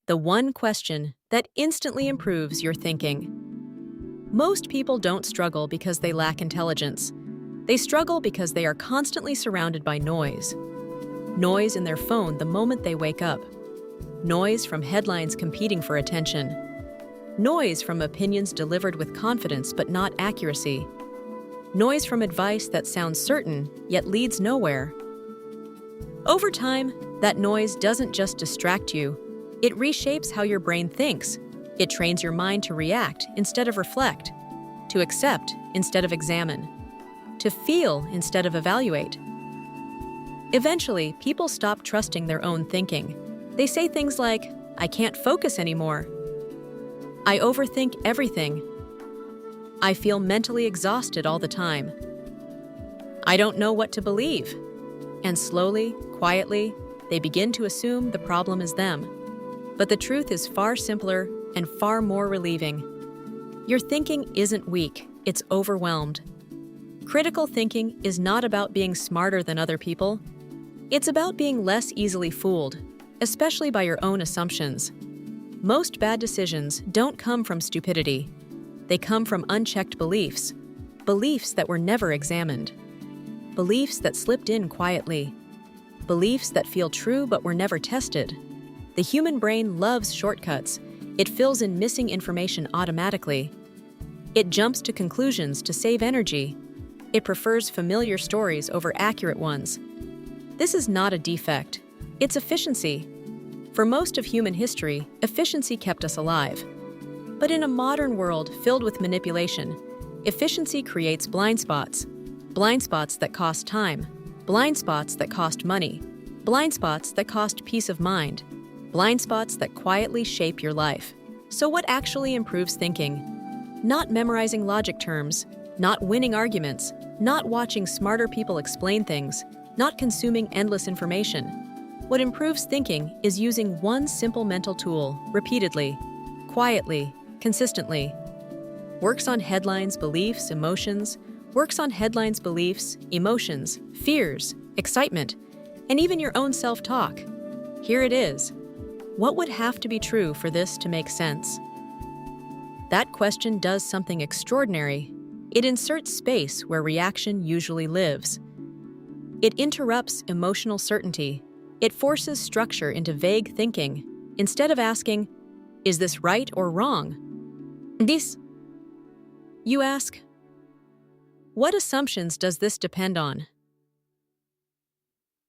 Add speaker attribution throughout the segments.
Speaker 1: the one question that instantly improves your thinking. Most people don't struggle because they lack intelligence. They struggle because they are constantly surrounded by noise. Noise in their phone the moment they wake up. Noise from headlines competing for attention. Noise from opinions delivered with confidence but not accuracy. Noise from advice that sounds certain yet leads nowhere. Over time, that noise doesn't just distract you, it reshapes how your brain thinks. It trains your mind to react instead of reflect, to accept instead of examine, to feel instead of evaluate. Eventually, people stop trusting their own thinking. They say things like, "I can't focus anymore. I overthink everything. I feel mentally exhausted all the time. I don't know what to believe." And slowly, quietly, they begin to assume the problem is them. But the truth is far simpler and far more relieving. Your thinking isn't weak, it's overwhelmed. Critical thinking is not about being smarter than other people. It's about being less easily fooled, especially by your own assumptions. Most bad decisions don't come from stupidity. They come from unchecked beliefs, beliefs that were never examined, beliefs that slipped in quietly, beliefs that feel true but were never tested. The human brain loves shortcuts. It fills in missing information automatically. It jumps to conclusions to save energy. It prefers familiar stories over accurate ones. This is not a defect. It's efficiency. For most of human history, efficiency kept us alive. But in a modern world filled with manipulation, efficiency creates blind spots that cost time, blind spots that cost money, blind spots that cost peace of mind, blind spots that quietly shape your life. So what actually improves thinking? Not memorizing logic terms, not winning arguments, not watching smarter people explain things, not consuming endless information. What improves thinking is using one simple mental tool repeatedly, quietly, consistently. Works on headlines, beliefs, emotions, works on headlines, beliefs, emotions, fears, excitement, and even your own self-talk. Here it is. What would have to be true for this to make sense? That question does something extraordinary. It inserts space where reaction usually lives. It interrupts emotional certainty. It forces structure into vague thinking. Instead of asking, "Is this right or wrong?" You ask, "What assumptions does this depend on?"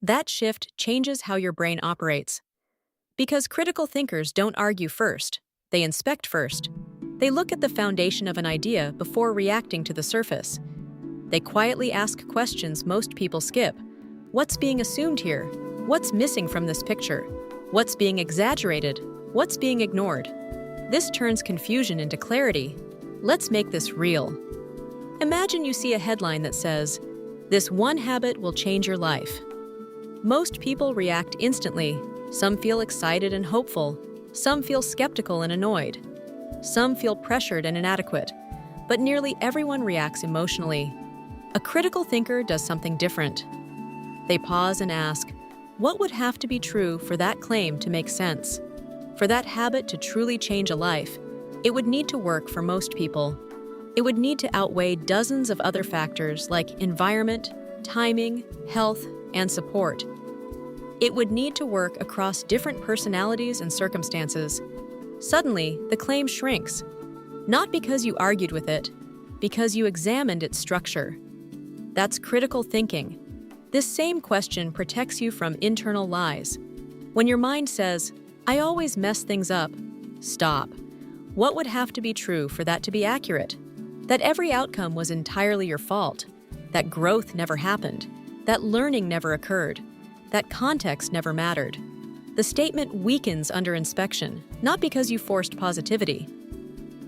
Speaker 1: That shift changes how your brain operates. Because critical thinkers don't argue first, they inspect first. They look at the foundation of an idea before reacting to the surface. They quietly ask questions most people skip. What's being assumed here? What's missing from this picture? What's being exaggerated? What's being ignored? This turns confusion into clarity. Let's make this real. Imagine you see a headline that says, "This one habit will change your life." Most people react instantly. Some feel excited and hopeful. Some feel skeptical and annoyed. Some feel pressured and inadequate. But nearly everyone reacts emotionally. A critical thinker does something different. They pause and ask, what would have to be true for that claim to make sense? For that habit to truly change a life, it would need to work for most people. It would need to outweigh dozens of other factors like environment, timing, health, and support. It would need to work across different personalities and circumstances. Suddenly, the claim shrinks. Not because you argued with it, because you examined its structure. That's critical thinking. This same question protects you from internal lies. When your mind says, "I always mess things up," stop. What would have to be true for that to be accurate? That every outcome was entirely your fault. That growth never happened. That learning never occurred. That context never mattered. The statement weakens under inspection, not because you forced positivity,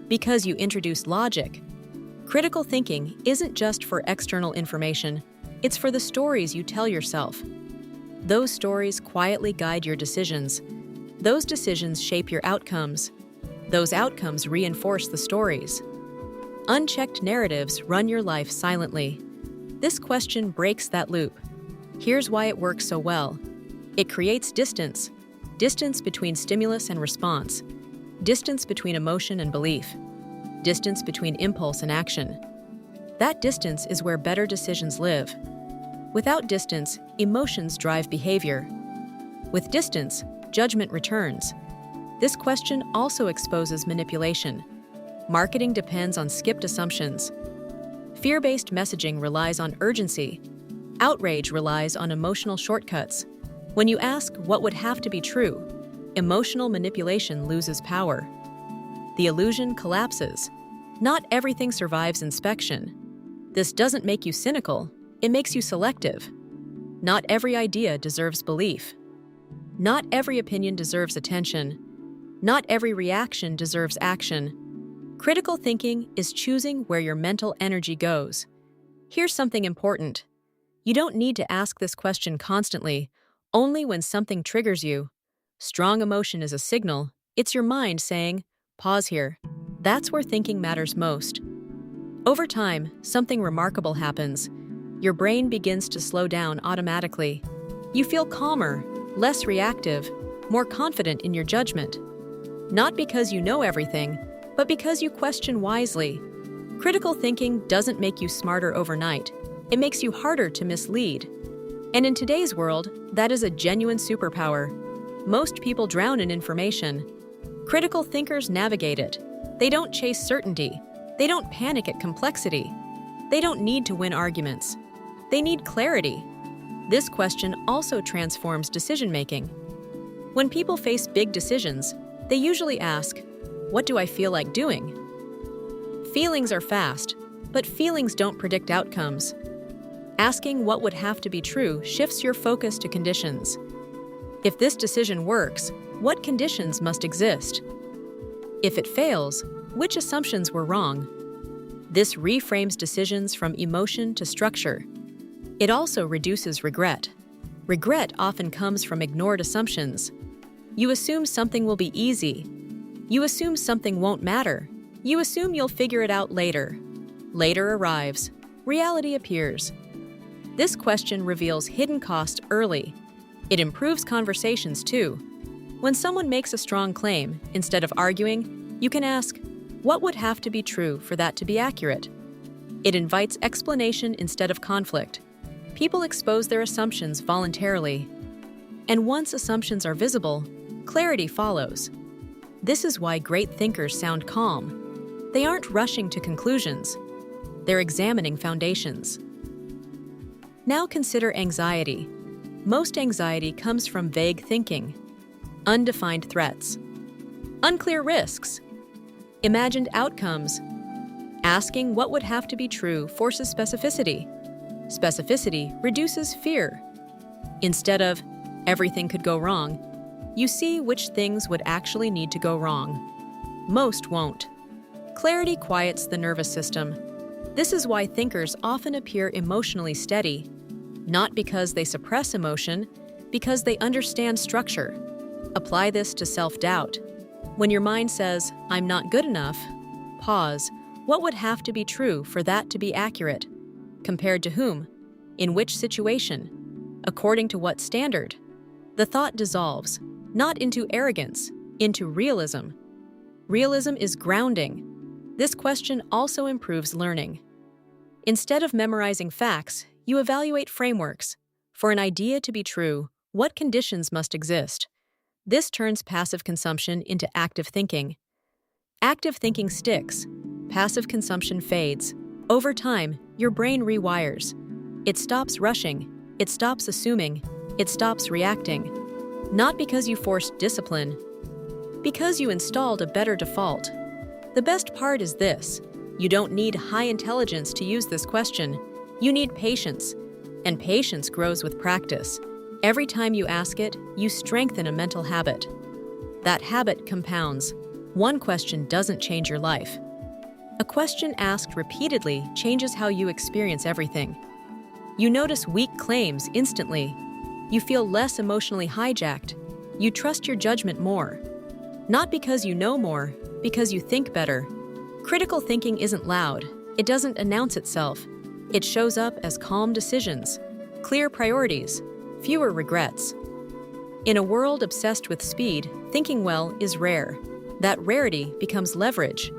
Speaker 1: because you introduced logic. Critical thinking isn't just for external information, it's for the stories you tell yourself. Those stories quietly guide your decisions. Those decisions shape your outcomes. Those outcomes reinforce the stories. Unchecked narratives run your life silently. This question breaks that loop. Here's why it works so well. It creates distance. Distance between stimulus and response. Distance between emotion and belief. Distance between impulse and action. That distance is where better decisions live. Without distance, emotions drive behavior. With distance, judgment returns. This question also exposes manipulation. Marketing depends on skipped assumptions. Fear-based messaging relies on urgency. Outrage relies on emotional shortcuts. When you ask what would have to be true, emotional manipulation loses power. The illusion collapses. Not everything survives inspection. This doesn't make you cynical, it makes you selective. Not every idea deserves belief. Not every opinion deserves attention. Not every reaction deserves action. Critical thinking is choosing where your mental energy goes. Here's something important. You don't need to ask this question constantly, only when something triggers you. Strong emotion is a signal. It's your mind saying, pause here. That's where thinking matters most. Over time, something remarkable happens. Your brain begins to slow down automatically. You feel calmer, less reactive, more confident in your judgment. Not because you know everything, but because you question wisely. Critical thinking doesn't make you smarter overnight. It makes you harder to mislead. And in today's world, that is a genuine superpower. Most people drown in information. Critical thinkers navigate it. They don't chase certainty. They don't panic at complexity. They don't need to win arguments. They need clarity. This question also transforms decision-making. When people face big decisions, they usually ask, what do I feel like doing? Feelings are fast, but feelings don't predict outcomes. Asking what would have to be true shifts your focus to conditions. If this decision works, what conditions must exist? If it fails, which assumptions were wrong? This reframes decisions from emotion to structure. It also reduces regret. Regret often comes from ignored assumptions. You assume something will be easy. You assume something won't matter. You assume you'll figure it out later. Later arrives. Reality appears. This question reveals hidden costs early. It improves conversations too. When someone makes a strong claim, instead of arguing, you can ask, what would have to be true for that to be accurate? It invites explanation instead of conflict. People expose their assumptions voluntarily. And once assumptions are visible, clarity follows. This is why great thinkers sound calm. They aren't rushing to conclusions. They're examining foundations. Now consider anxiety. Most anxiety comes from vague thinking, undefined threats, unclear risks, imagined outcomes. Asking what would have to be true forces specificity. Specificity reduces fear. Instead of, everything could go wrong, you see which things would actually need to go wrong. Most won't. Clarity quiets the nervous system. This is why thinkers often appear emotionally steady, not because they suppress emotion, because they understand structure. Apply this to self-doubt. When your mind says, I'm not good enough, pause. What would have to be true for that to be accurate? Compared to whom? In which situation? According to what standard? The thought dissolves, not into arrogance, into realism. Realism is grounding. This question also improves learning. Instead of memorizing facts, you evaluate frameworks. For an idea to be true, what conditions must exist? This turns passive consumption into active thinking. Active thinking sticks. Passive consumption fades. Over time, your brain rewires. It stops rushing. It stops assuming. It stops reacting. Not because you forced discipline, because you installed a better default. The best part is this: you don't need high intelligence to use this question. You need patience, and patience grows with practice. Every time you ask it, you strengthen a mental habit. That habit compounds. One question doesn't change your life. A question asked repeatedly changes how you experience everything. You notice weak claims instantly. You feel less emotionally hijacked. You trust your judgment more. Not because you know more, because you think better. Critical thinking isn't loud. It doesn't announce itself. It shows up as calm decisions, clear priorities, fewer regrets. In a world obsessed with speed, thinking well is rare. That rarity becomes leverage.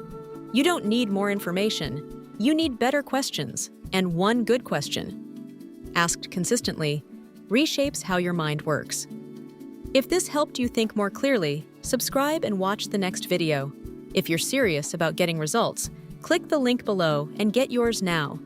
Speaker 1: You don't need more information. You need better questions, and one good question, asked consistently, reshapes how your mind works. If this helped you think more clearly, subscribe and watch the next video. If you're serious about getting results, click the link below and get yours now.